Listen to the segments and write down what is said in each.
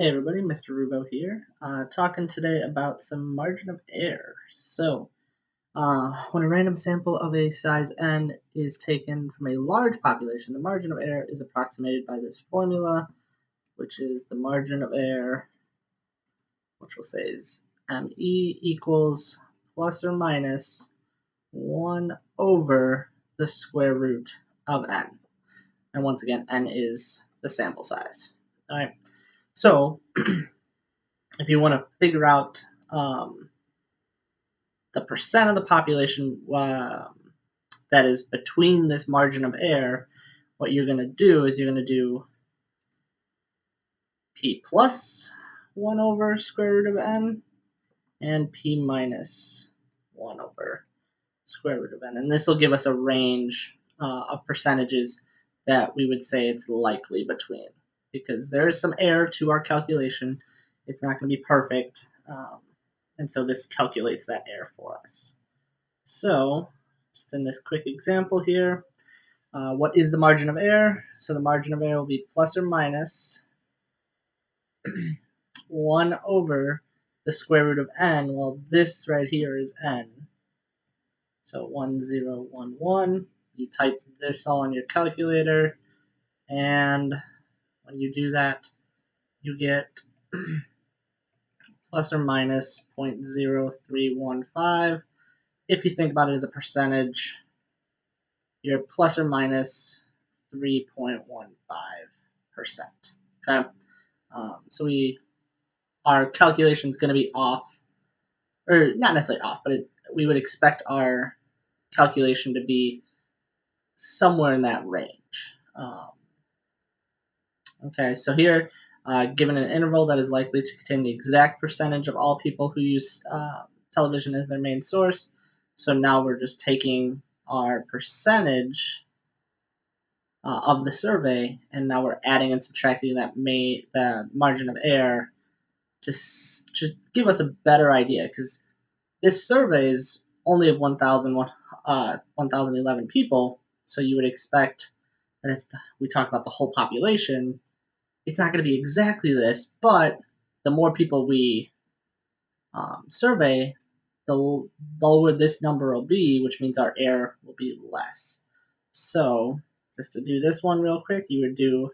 Hey everybody, Mr. Rubo here, talking today about some margin of error. When a random sample of a size n is taken from a large population, the margin of error is approximated by this formula, which is the margin of error, which we'll say is ME equals plus or minus 1 over the square root of n. And once again, n is the sample size. All right, so if you want to figure out the percent of the population that is between this margin of error, what you're going to do is you're going to do p plus 1 over square root of n and p minus 1 over square root of n. And this will give us a range of percentages that we would say it's likely between. Because there is some error to our calculation. It's not going to be perfect. And so this calculates that error for us. So just in this quick example here, what is the margin of error? So the margin of error will be plus or minus 1 over the square root of n. Well, this right here is n. So 1, 0, 1, 1. You type this all in your calculator, and when you do that, you get plus or minus 0.0315. If you think about it as a percentage, you're plus or minus 3.15%. Okay, so our calculation is going to be off, or not necessarily off, but we would expect our calculation to be somewhere in that range. Okay, so here, given an interval that is likely to contain the exact percentage of all people who use television as their main source, so now we're just taking our percentage of the survey, and now we're adding and subtracting the margin of error to give us a better idea, because this survey is only of 1,011 people, so you would expect that if we talk about the whole population, it's not going to be exactly this, but the more people we survey, the lower this number will be, which means our error will be less. So just to do this one real quick, you would do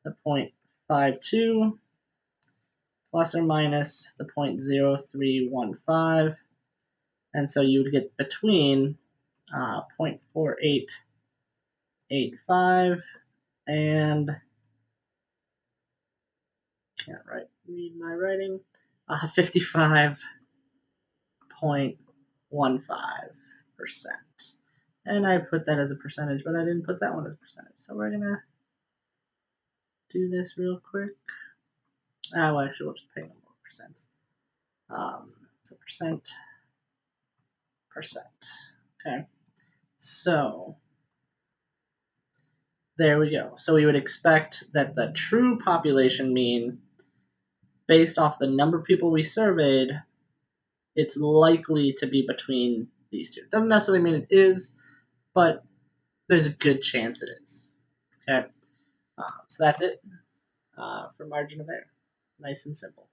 the 0.52 plus or minus the 0.0315, and so you would get between 0.4885 and can't read my writing, 55.15%. And I put that as a percentage, but I didn't put that one as a percentage. So we're going to do this real quick. Well, actually, we'll just pay no more percents. It's a percent. Okay. So there we go. So we would expect that the true population mean, based off the number of people we surveyed, it's likely to be between these two. Doesn't necessarily mean it is, but there's a good chance it is. Okay, so that's it for margin of error. Nice and simple.